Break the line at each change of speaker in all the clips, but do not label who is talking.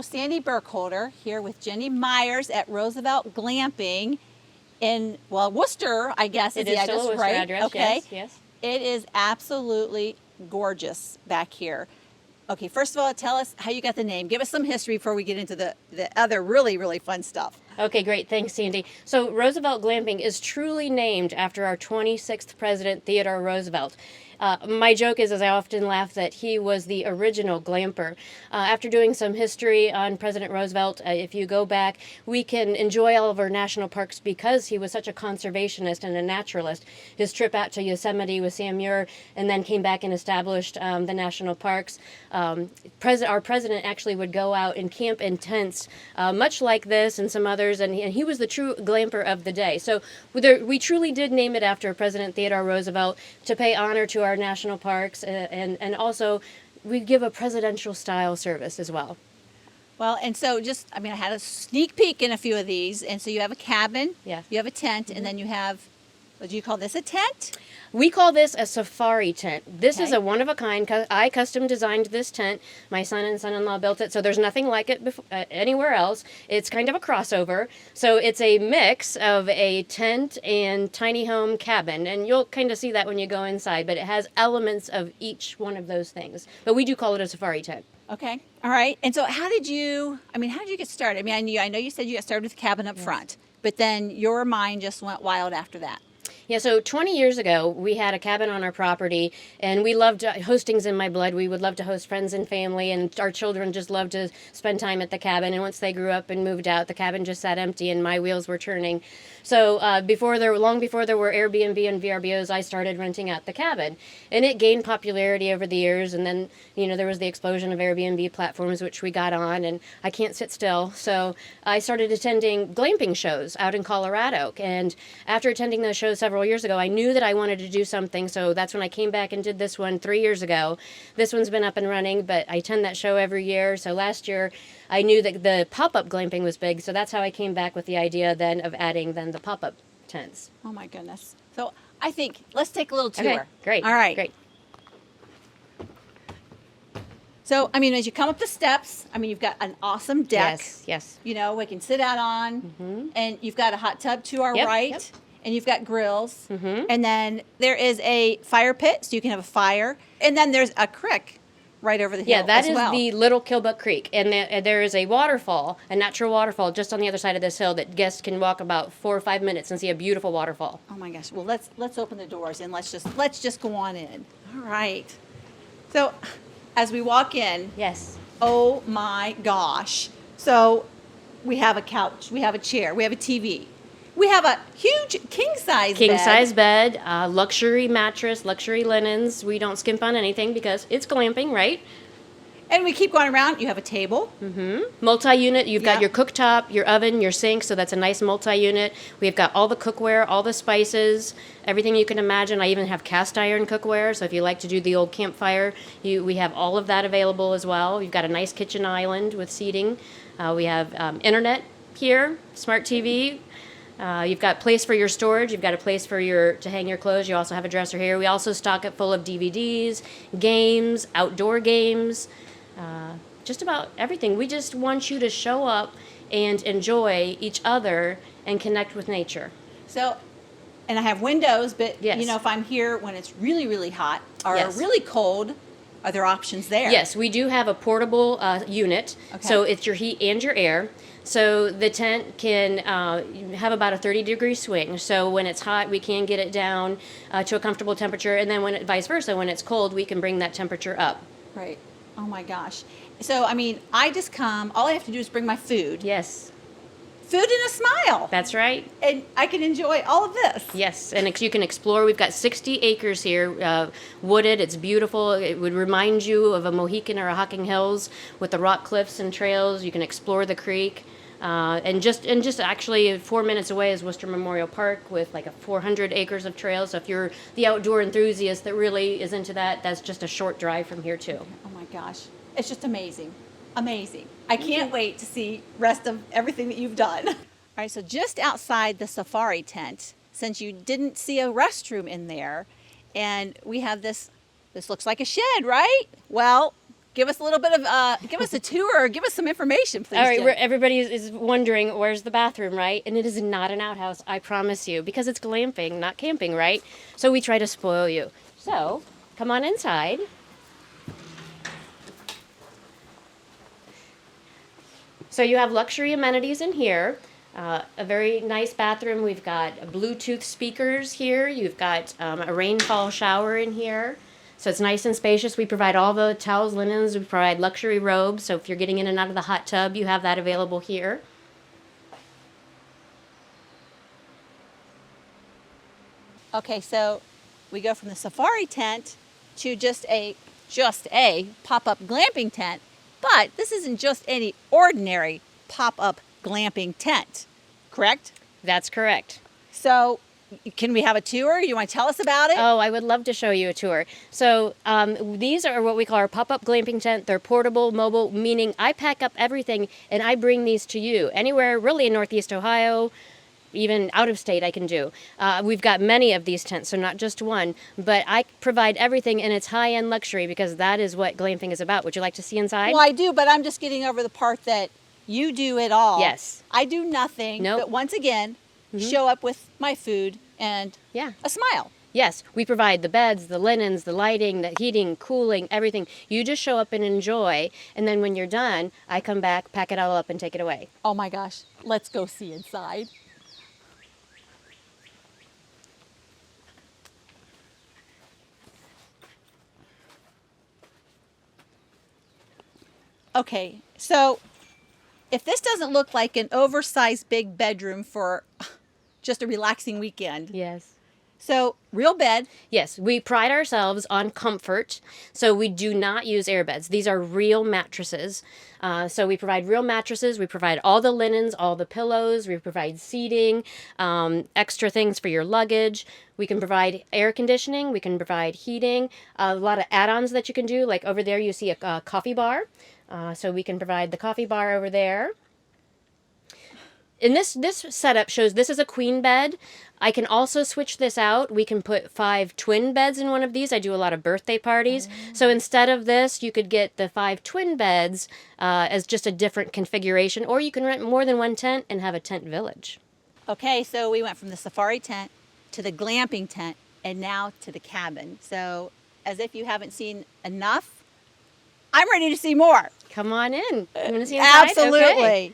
Sandy Burkholder here with Jenny Myers at Roosevelt Glamping in, well, Worcester, I guess is the address,
still a Worcester
right?
address,
Okay.
yes.
It is absolutely gorgeous back here. Okay, first of all, tell us how you got the name. Give us some history before we get into the other really, really fun stuff.
Okay, great. Thanks, Sandy. So Roosevelt Glamping is truly named after our 26th president, Theodore Roosevelt. My joke is, as I often laugh, that he was the original glamper. After doing some history on President Roosevelt, if you go back, we can enjoy all of our national parks because he was such a conservationist and a naturalist. His trip out to Yosemite with Sam Muir and then came back and established the national parks. Our president actually would go out and camp in tents, much like this and some others, and he was the true glamper of the day. So we truly did name it after President Theodore Roosevelt to pay honor to our national parks, and also we give a presidential style service as well.
Well, and so I had a sneak peek in a few of these, and so you have a cabin,
Yes.
you have a tent, and then you have, what do you call this, a tent?
We call this a safari tent. This is
Okay.
a one-of-a-kind. I custom designed this tent. My son and son-in-law built it, so there's nothing like it anywhere else. It's kind of a crossover. So it's a mix of a tent and tiny home cabin, and you'll kind of see that when you go inside, but it has elements of each one of those things. But we do call it a safari tent.
Okay, all right. And so how did you get started? I know you said you got started with the cabin up front, but then your mind just went wild after that.
Yeah, so 20 years ago, we had a cabin on our property, and we loved hosting's in my blood. We would love to host friends and family, and our children just loved to spend time at the cabin. And once they grew up and moved out, the cabin just sat empty, and my wheels were turning. So long before there were Airbnb and VRBOs, I started renting out the cabin, and it gained popularity over the years. And then there was the explosion of Airbnb platforms, which we got on, and I can't sit still. So I started attending glamping shows out in Colorado, and after attending those shows several years ago, I knew that I wanted to do something, so that's when I came back and did this one 3 years ago. This one's been up and running, but I attend that show every year. So last year, I knew that the pop-up glamping was big, so that's how I came back with the idea then of adding the pop-up tents.
Oh my goodness. So I think let's take a little tour.
Okay, great.
All right.
Great.
So, as you come up the steps, you've got an awesome deck.
Yes.
We can sit out on, and you've got a hot tub to our
Yep,
right.
yep.
And you've got grills, and then there is a fire pit, so you can have a fire, and then there's a creek right over the hill.
Yeah, that
as
is
well.
the Little Killbuck Creek, and there is a waterfall, a natural waterfall, just on the other side of this hill that guests can walk about 4 or 5 minutes and see a beautiful waterfall.
Oh my gosh! Well, let's open the doors and let's just go on in. All right. So, as we walk in,
Yes.
oh my gosh! So, we have a couch, we have a chair, we have a TV. We have a huge
King-size bed, luxury mattress, luxury linens. We don't skimp on anything because it's glamping, right?
And we keep going around. You have a table.
Multi-unit. You've got
Yep.
your cooktop, your oven, your sink, so that's a nice multi-unit. We've got all the cookware, all the spices, everything you can imagine. I even have cast iron cookware, so if you like to do the old campfire, we have all of that available as well. We've got a nice kitchen island with seating. We have internet here, smart TV. You've got place for your storage. You've got a place for to hang your clothes. You also have a dresser here. We also stock it full of DVDs, games, outdoor games, just about everything. We just want you to show up and enjoy each other and connect with nature.
So, and I have windows, but
Yes.
if I'm here when it's really, really hot or
Yes.
really cold, are there options there?
Yes, we do have a portable unit,
Okay.
so it's your heat and your air. So the tent can have about a 30-degree swing. So when it's hot, we can get it down to a comfortable temperature, and then vice versa, when it's cold, we can bring that temperature up.
Right. Oh my gosh. So, I just come, all I have to do is bring my food.
Yes,
Food and a smile.
that's right.
And I can enjoy all of this.
Yes, and you can explore. We've got 60 acres here, wooded. It's beautiful. It would remind you of a Mohican or a Hocking Hills with the rock cliffs and trails. You can explore the creek. And just actually 4 minutes away is Worcester Memorial Park with like 400 acres of trails. So if you're the outdoor enthusiast that really is into that, that's just a short drive from here too.
Oh my gosh. It's just amazing. Amazing. I can't wait to see rest of everything that you've done. All right, so just outside the safari tent, since you didn't see a restroom in there, and we have this looks like a shed, right? Well, give us a little bit of, give us a tour, give us some information, please.
All right,
Jen.
everybody is wondering where's the bathroom, right? And it is not an outhouse, I promise you, because it's glamping, not camping, right? So we try to spoil you. So come on inside. So you have luxury amenities in here. A very nice bathroom. We've got Bluetooth speakers here. You've got a rainfall shower in here. So it's nice and spacious. We provide all the towels, linens. We provide luxury robes. So if you're getting in and out of the hot tub, you have that available here.
Okay, so we go from the safari tent to just a pop-up glamping tent, but this isn't just any ordinary pop-up glamping tent, correct?
That's correct.
So can we have a tour? You want to tell us about it?
Oh, I would love to show you a tour. So these are what we call our pop-up glamping tent. They're portable, mobile, meaning I pack up everything and I bring these to you. Anywhere really in Northeast Ohio, even out of state I can do. We've got many of these tents, so not just one, but I provide everything and it's high-end luxury because that is what glamping is about. Would you like to see inside?
Well, I do, but I'm just getting over the part that you do it all.
Yes.
I do nothing,
Nope.
but once again, show up with my food and
Yeah.
a smile.
Yes, we provide the beds, the linens, the lighting, the heating, cooling, everything. You just show up and enjoy, and then when you're done, I come back, pack it all up, and take it away.
Oh my gosh, let's go see inside. Okay, so if this doesn't look like an oversized big bedroom for just a relaxing weekend.
Yes.
So, real bed.
Yes, we pride ourselves on comfort, so we do not use air beds. These are real mattresses. So we provide real mattresses. We provide all the linens, all the pillows. We provide seating, extra things for your luggage. We can provide air conditioning. We can provide heating. A lot of add-ons that you can do. Like over there, you see a coffee bar. So we can provide the coffee bar over there. And this setup shows this is a queen bed. I can also switch this out. We can put 5 twin beds in one of these. I do a lot of birthday parties. So instead of this, you could get the 5 twin beds as just a different configuration, or you can rent more than one tent and have a tent village.
Okay, so we went from the safari tent to the glamping tent and now to the cabin. So, as if you haven't seen enough, I'm ready to see more.
Come on in. You want to see inside?
Absolutely.
Okay.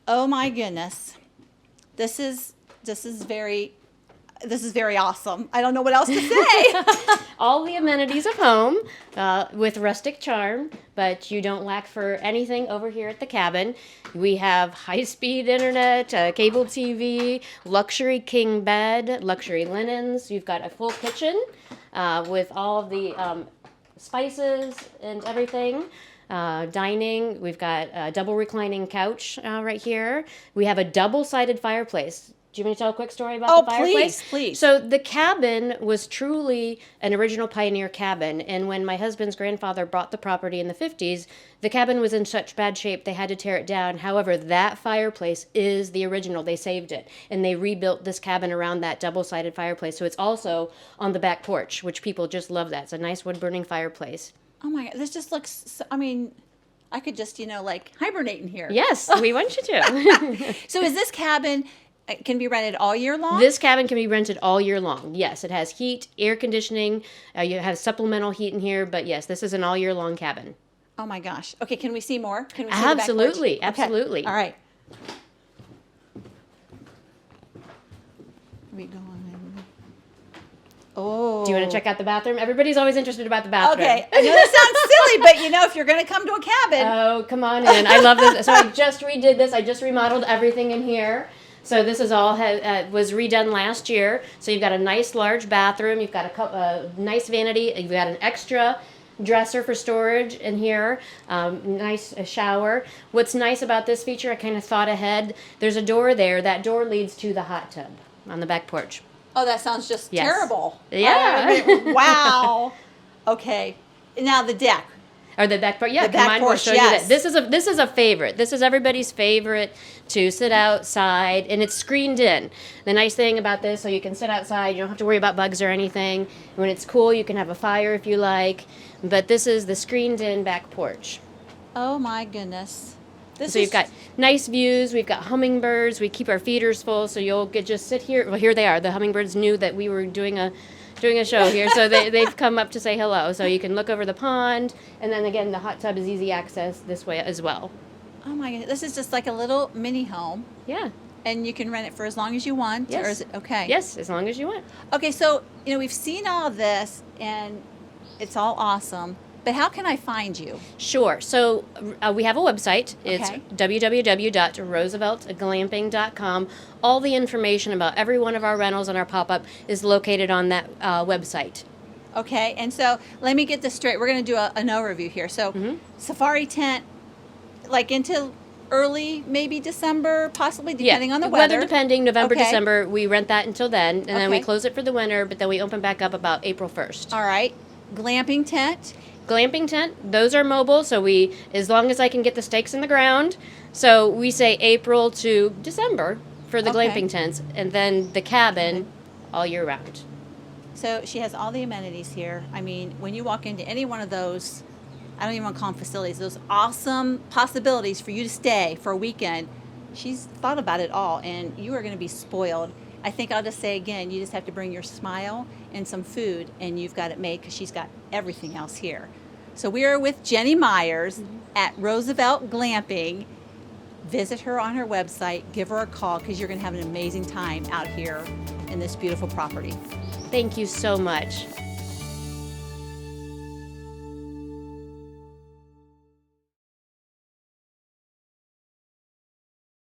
Oh my goodness. This is very awesome. I don't know what else to say.
All the amenities of home with rustic charm, but you don't lack for anything over here at the cabin. We have high-speed internet, cable TV, luxury king bed, luxury linens. You've got a full kitchen with all of the spices and everything. Dining, we've got a double reclining couch right here. We have a double-sided fireplace. Do you want me to tell a quick story about the fireplace?
Please.
So the cabin was truly an original pioneer cabin, and when my husband's grandfather bought the property in the 50s, the cabin was in such bad shape they had to tear it down. However, that fireplace is the original. They saved it, and they rebuilt this cabin around that double-sided fireplace. So it's also on the back porch, which people just love that. It's a nice wood-burning fireplace.
Oh my God, this just looks, I mean, I could just, like hibernate in here.
Yes, we want you to.
So is this cabin, can be rented all year long?
This cabin can be rented all year long. Yes, it has heat, air conditioning. You have supplemental heat in here, but yes, this is an all year long cabin.
Oh my gosh. Okay, can we see more? Can we see
Absolutely,
the back porch?
absolutely.
Okay. All right. We go on in. Oh.
Do you want to check out the bathroom? Everybody's always interested about the bathroom.
Okay, I know that sounds silly, but if you're going to come to a cabin.
Oh, come on in. I love this. So I just redid this. I just remodeled everything in here. So this is all was redone last year. So you've got a nice large bathroom. You've got a nice vanity. You've got an extra dresser for storage in here. Nice shower. What's nice about this feature, I kind of thought ahead. There's a door there. That door leads to the hot tub on the back porch.
Oh, that sounds just
Yes.
terrible.
Yeah.
Wow. Okay. Now the deck.
Or the back porch. Yeah,
The
come
back
on, we'll
porch,
show
yes.
you that. This is a favorite. This is everybody's favorite to sit outside, and it's screened in. The nice thing about this, so you can sit outside, you don't have to worry about bugs or anything. When it's cool, you can have a fire if you like. But this is the screened in back porch.
Oh my goodness.
So you've got nice views. We've got hummingbirds. We keep our feeders full, so you'll get just sit here. Well, here they are. The hummingbirds knew that we were doing a show here, so they've come up to say hello. So you can look over the pond, and then again, the hot tub is easy access this way as well.
Oh my goodness. This is just like a little mini home.
Yeah.
And you can rent it for as long as you want?
Yes.
Or is it okay?
Yes, as long as you want.
Okay, so, we've seen all of this, and it's all awesome. But how can I find you?
Sure. So we have a website. It's
Okay.
www.rooseveltglamping.com. All the information about every one of our rentals and our pop-up is located on that website.
Okay, and so let me get this straight. We're going to do an overview here. So, safari tent, like into early, maybe December, possibly, depending on the weather.
Depending, November,
Okay.
December. We rent that until then, and then we
Okay.
close it for the winter, but then we open back up about April 1st.
All right. Glamping tent.
Glamping tent, those are mobile, so as long as I can get the stakes in the ground, so we say April to December for the
Okay.
glamping tents, and then the cabin all year round.
So she has all the amenities here. I mean, when you walk into any one of those, I don't even want to call them facilities, those awesome possibilities for you to stay for a weekend, she's thought about it all, and you are going to be spoiled. I think I'll just say again, you just have to bring your smile and some food, and you've got it made because she's got everything else here. So we are with Jenny Myers at Roosevelt Glamping. Visit her on her website. Give her a call because you're going to have an amazing time out here in this beautiful property.
Thank you so much.